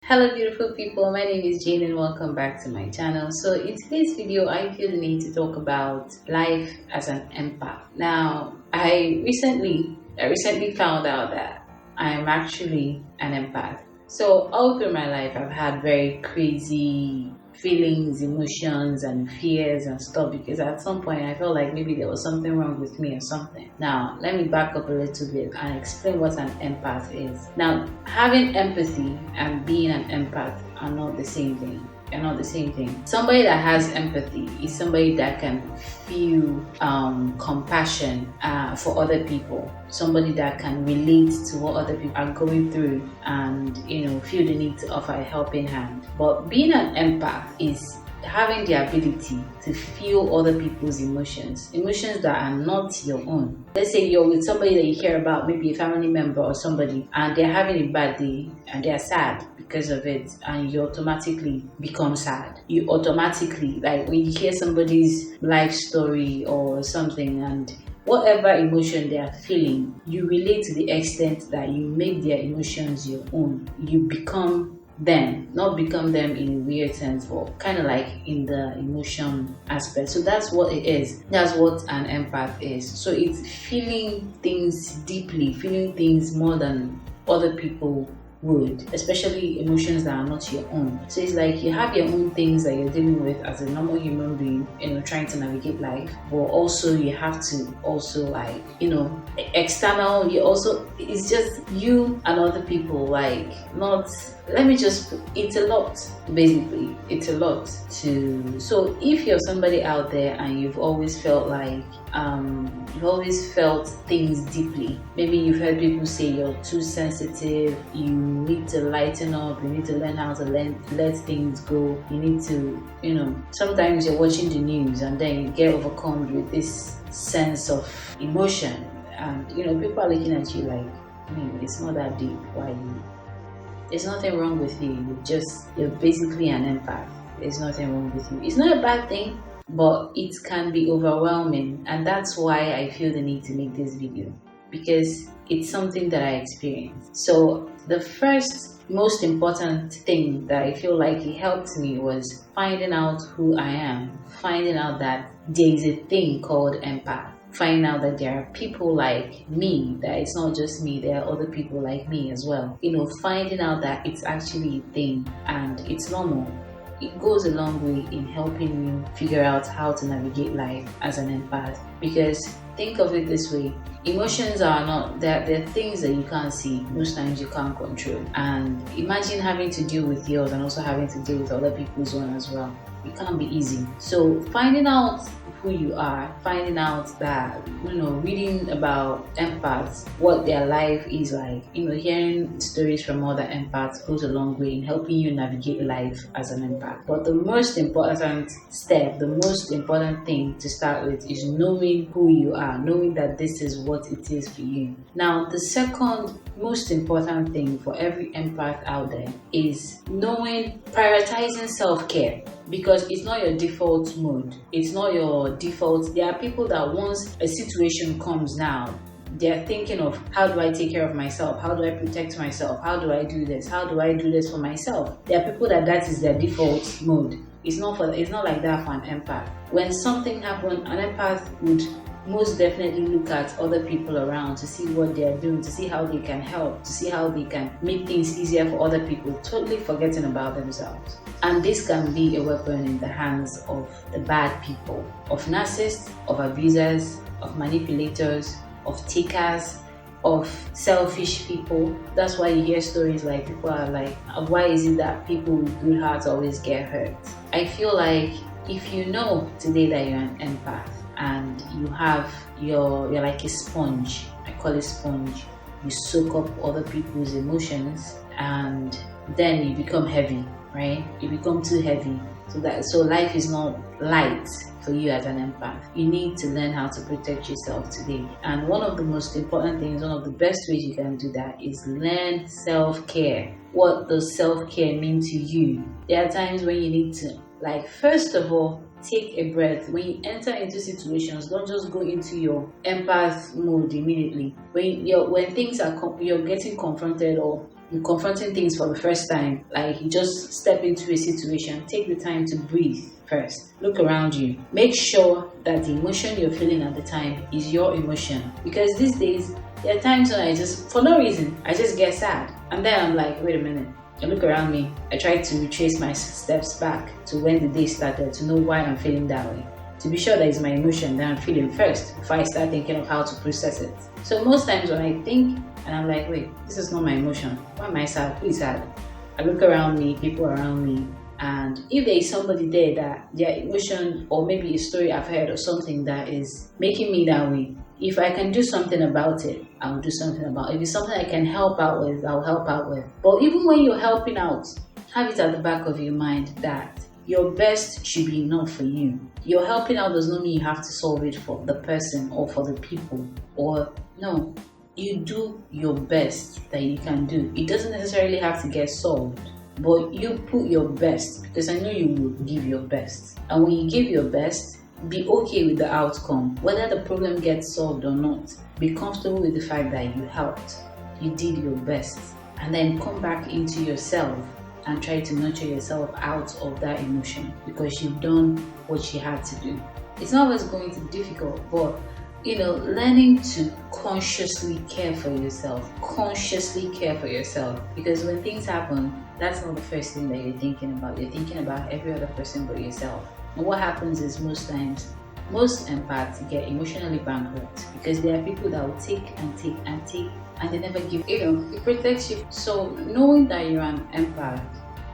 Hello beautiful people, my name is Jane and welcome back to my channel. So in today's video, I feel the need to talk about life as an empath. Now, I recently found out that I am actually an empath. So all through my life, I've had very crazy feelings, emotions, and fears and stuff because at some point I felt like maybe there was something wrong with me or something. Now, let me back up a little bit and explain what an empath is. Now, having empathy and being an empath are not the same thing. They're not the same thing. Somebody that has empathy is somebody that can feel compassion for other people. Somebody that can relate to what other people are going through and feel the need to offer a helping hand. But being an empath is having the ability to feel other people's emotions that are not your own. Let's say you're with somebody that you care about, maybe a family member or somebody, and they're having a bad day and they're sad because of it, and you automatically become sad. You automatically, like when you hear somebody's life story or something, and whatever emotion they are feeling, you relate to the extent that you make their emotions your own. You become them, not become them in a weird sense, but kind of like in the emotion aspect. So that's what it is. That's what an empath is. So it's feeling things deeply, feeling things more than other people would, especially emotions that are not your own. So it's like you have your own things that you're dealing with as a normal human being, trying to navigate life, but also you have to also external, you also, it's just you and other people, like, not, it's a lot, basically. It's a lot to, so if you're somebody out there and you've always felt like, you've always felt things deeply, maybe you've heard people say you're too sensitive, you need to lighten up, you need to learn how to let things go, you need to, sometimes you're watching the news and then you get overcome with this sense of emotion, and people are looking at you like, it's not that deep, why you, there's nothing wrong with you. You're basically an empath. There's nothing wrong with you. It's not a bad thing, but it can be overwhelming. And that's why I feel the need to make this video, because it's something that I experienced. So the first most important thing that I feel like it helped me was finding out who I am, finding out that there is a thing called empath. Find out that there are people like me, that it's not just me, there are other people like me as well. Finding out that it's actually a thing and it's normal. It goes a long way in helping you figure out how to navigate life as an empath. Because think of it this way, emotions are not, they're things that you can't see, most times you can't control. And imagine having to deal with yours and also having to deal with other people's one as well. It can't be easy. So finding out who you are, finding out that, reading about empaths, what their life is like, hearing stories from other empaths goes a long way in helping you navigate life as an empath. But the most important step, the most important thing to start with is knowing who you are, knowing that this is what it is for you. Now, the second most important thing for every empath out there is prioritizing self-care. Because it's not your default mode. It's not your default. There are people that once a situation comes now, they're thinking of, how do I take care of myself? How do I protect myself? How do I do this? How do I do this for myself? There are people that is their default mode. It's not like that for an empath. When something happens, an empath would most definitely look at other people around to see what they are doing, to see how they can help, to see how they can make things easier for other people, totally forgetting about themselves. And this can be a weapon in the hands of the bad people, of narcissists, of abusers, of manipulators, of takers, of selfish people. That's why you hear stories like people are like, why is it that people with good hearts always get hurt? I feel like if you know today that you're an empath and you're like a sponge, I call it sponge, you soak up other people's emotions and then you become heavy, right? You become too heavy. So life is not light for you as an empath. You need to learn how to protect yourself today. And one of the most important things, one of the best ways you can do that is learn self-care. What does self-care mean to you? There are times when you need to, first of all, take a breath. When you enter into situations, don't just go into your empath mode immediately. When things are you're getting confronted or you're confronting things for the first time, like you just step into a situation, take the time to breathe first. Look around you. Make sure that the emotion you're feeling at the time is your emotion. Because these days, there are times when I just, for no reason, I just get sad. And then I'm like, wait a minute. I look around me. I try to retrace my steps back to when the day started to know why I'm feeling that way. To be sure that it's my emotion that I'm feeling first before I start thinking of how to process it. So most times when I think and I'm like, wait, this is not my emotion. Why am I sad? Who is sad? I look around me, people around me, and if there is somebody there that their emotion or maybe a story I've heard or something that is making me that way, if I can do something about it, I will do something about it. If it's something I can help out with, I'll help out with. But even when you're helping out, have it at the back of your mind that your best should be enough for you. Your helping out does not mean you have to solve it for the person or for the people. Or no, you do your best that you can do. It doesn't necessarily have to get solved, but you put your best because I know you will give your best. And when you give your best, be okay with the outcome. Whether the problem gets solved or not, be comfortable with the fact that you helped. You did your best. And then come back into yourself and try to nurture yourself out of that emotion because you've done what you had to do. It's not always going to be difficult, but learning to consciously care for yourself. Consciously care for yourself. Because when things happen, that's not the first thing that you're thinking about. You're thinking about every other person but yourself. And what happens is most empaths get emotionally bankrupt because there are people that will take and take and take and they never give. It protects you. So knowing that you're an empath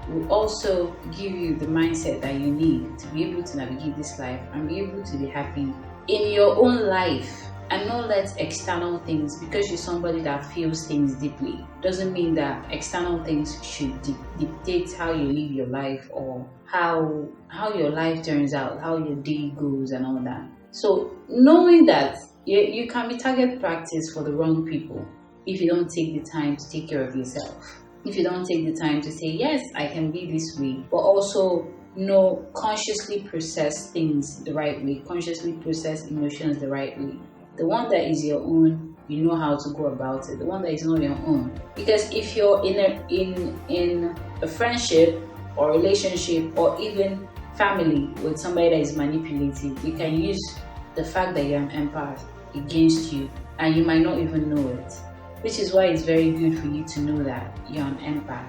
will also give you the mindset that you need to be able to navigate this life and be able to be happy in your own life and not let external things, because you're somebody that feels things deeply, doesn't mean that external things should dictate how you live your life or how your life turns out, how your day goes and all that. So knowing that you can be target practice for the wrong people if you don't take the time to take care of yourself. If you don't take the time to say, yes, I can be this way, but also consciously process things the right way, consciously process emotions the right way. The one that is your own, you know how to go about it. The one that is not your own. Because if you're in a friendship or relationship or even family with somebody that is manipulative, you can use the fact that you're an empath against you and you might not even know it. Which is why it's very good for you to know that you're an empath,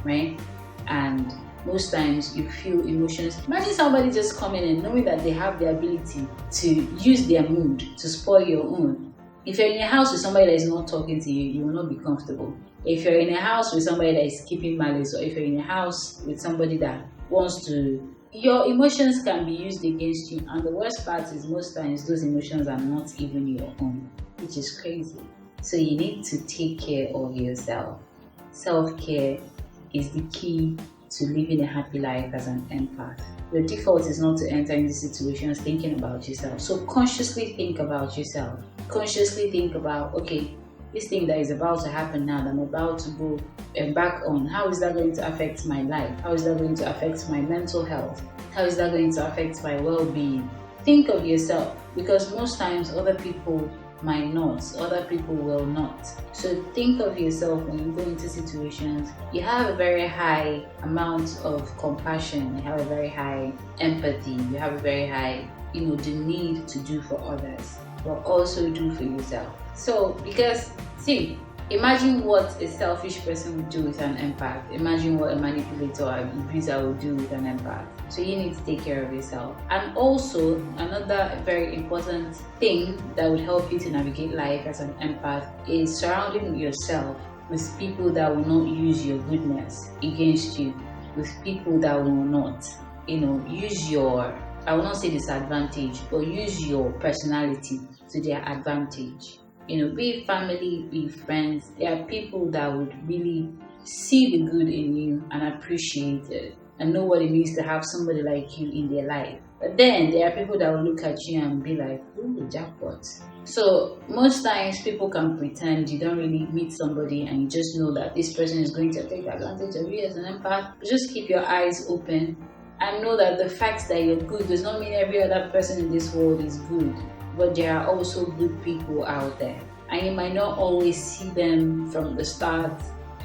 right? And most times you feel emotions. Imagine somebody just coming in knowing that they have the ability to use their mood to spoil your own. If you're in a house with somebody that is not talking to you, you will not be comfortable. If you're in a house with somebody that is keeping malice, or if you're in a house with somebody that wants to, your emotions can be used against you. And the worst part is most times those emotions are not even your own, which is crazy. So you need to take care of yourself. Self-care is the key to living a happy life as an empath. Your default is not to enter into situations thinking about yourself. So consciously think about yourself. Consciously think about, okay, this thing that is about to happen now that I'm about to go back on, how is that going to affect my life? How is that going to affect my mental health? How is that going to affect my well-being? Think of yourself, because most times other people might not, other people will not. So think of yourself when you go into situations. You have a very high amount of compassion, you have a very high empathy, you have a very high, the need to do for others, but also do for yourself. So, because, imagine what a selfish person would do with an empath. Imagine what a manipulator or abuser would do with an empath. So you need to take care of yourself. And also, another very important thing that would help you to navigate life as an empath is surrounding yourself with people that will not use your goodness against you, with people that will not, use your, I will not say disadvantage, but use your personality to their advantage. Be it family, be it friends, there are people that would really see the good in you and appreciate it and know what it means to have somebody like you in their life. But then there are people that will look at you and be like, ooh, the jackpot. So most times people can pretend you don't really meet somebody and you just know that this person is going to take advantage of you as an empath. But just keep your eyes open and know that the fact that you're good does not mean every other person in this world is good. But there are also good people out there, and you might not always see them from the start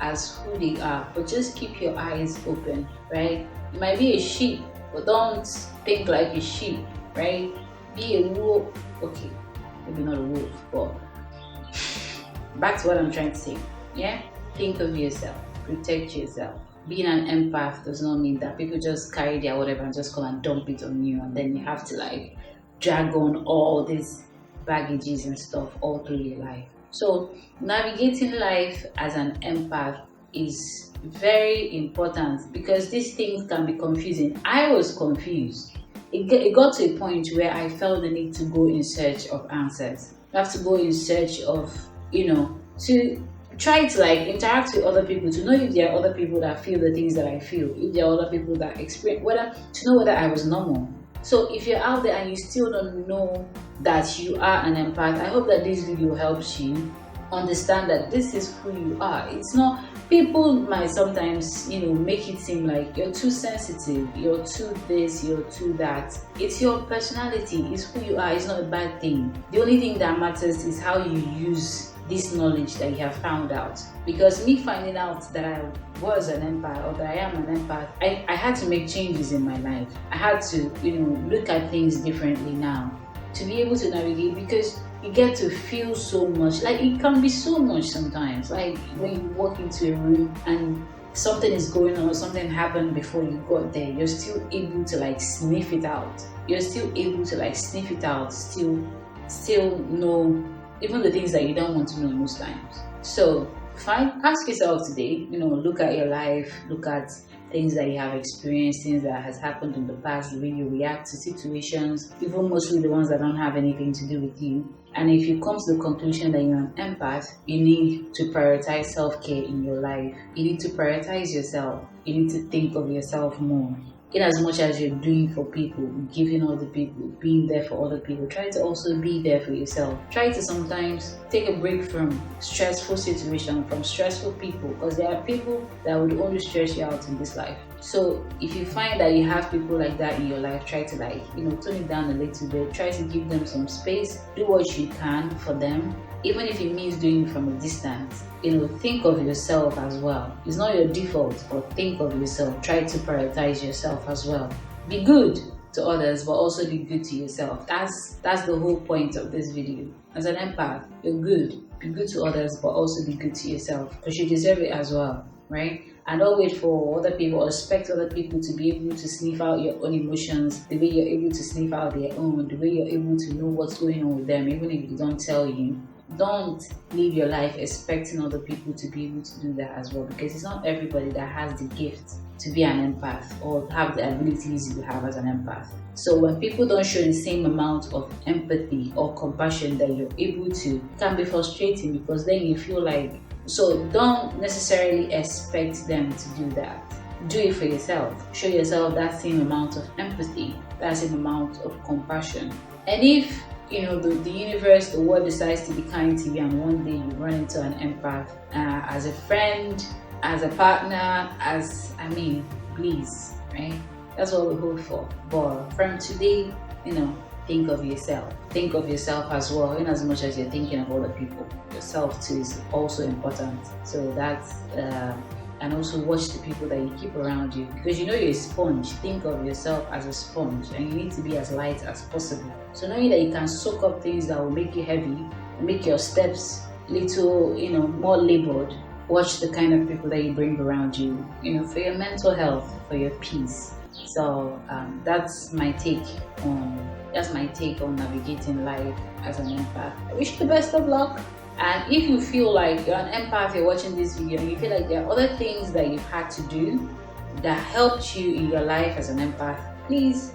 as who they are, but just keep your eyes open, right? You might be a sheep, but don't think like a sheep, right? Be a wolf. Okay, maybe not a wolf, but back to what I'm trying to say. Yeah, think of yourself, protect yourself. Being an empath does not mean that people just carry their whatever and just come and dump it on you, and then you have to like drag on all these baggages and stuff all through your life. So navigating life as an empath is very important because these things can be confusing. I was confused. It got to a point where I felt the need to go in search of answers. I have to go in search of, to try to like interact with other people, to know if there are other people that feel the things that I feel, if there are other people that experience, whether to know whether I was normal. So if you're out there and you still don't know that you are an empath, I hope that this video helps you understand that this is who you are. It's not, people might sometimes, make it seem like you're too sensitive, you're too this, you're too that. It's your personality, it's who you are, it's not a bad thing. The only thing that matters is how you use this knowledge that you have found out. Because me finding out that I was an empath or that I am an empath, I had to make changes in my life. I had to, look at things differently now to be able to navigate, because you get to feel so much. Like, it can be so much sometimes. Like when you walk into a room and something is going on or something happened before you got there, you're still able to like sniff it out. Still know even the things that you don't want to know most times. So ask yourself today, look at your life, look at things that you have experienced, things that has happened in the past, the way you react to situations, even mostly the ones that don't have anything to do with you. And if you come to the conclusion that you're an empath, you need to prioritize self-care in your life. You need to prioritize yourself. You need to think of yourself more. In as much as you're doing for people, giving other people, being there for other people, try to also be there for yourself. Try to sometimes take a break from stressful situations, from stressful people, because there are people that would only stress you out in this life. So if you find that you have people like that in your life, try to tone it down a little bit. Try to give them some space. Do what you can for them, even if it means doing it from a distance. Think of yourself as well. It's not your default, but think of yourself. Try to prioritize yourself as well. Be good to others, but also be good to yourself. That's the whole point of this video. As an empath, you're good. Be good to others, but also be good to yourself, because you deserve it as well, right? And don't wait for other people or expect other people to be able to sniff out your own emotions the way you're able to sniff out their own, the way you're able to know what's going on with them, even if they don't tell you. Don't live your life expecting other people to be able to do that as well, because it's not everybody that has the gift to be an empath or have the abilities you have as an empath. So when people don't show the same amount of empathy or compassion that you're able to, it can be frustrating, because then you feel like, so don't necessarily expect them to do that. Do it for yourself. Show yourself that same amount of empathy, that same amount of compassion. And if the universe, the world decides to be kind to you, and one day you run into an empath as a friend, as a partner, please, right? That's what we hope for. But from today, think of yourself. Think of yourself as well, in as much as you're thinking of other people. Yourself too is also important. So that's and also watch the people that you keep around you, because you're a sponge. Think of yourself as a sponge, and you need to be as light as possible. So knowing that you can soak up things that will make you heavy, make your steps little, more labored. Watch the kind of people that you bring around you, for your mental health, for your peace. So that's my take on navigating life as an empath. I wish you the best of luck. And if you feel like you're an empath, you're watching this video, and you feel like there are other things that you've had to do that helped you in your life as an empath, please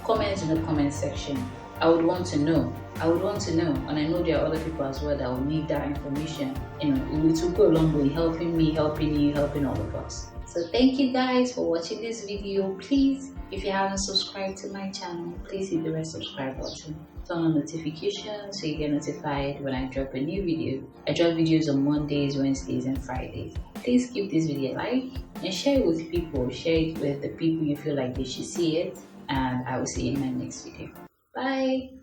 comment in the comment section. I would want to know. And I know there are other people as well that will need that information. It will go a long way, helping me, helping you, helping all of us. So thank you guys for watching this video. Please, if you haven't subscribed to my channel, please hit the red subscribe button. Turn on notifications so you get notified when I drop a new video. I drop videos on Mondays, Wednesdays, and Fridays. Please give this video a like and share it with people. Share it with the people you feel like they should see it. And I will see you in my next video. Bye.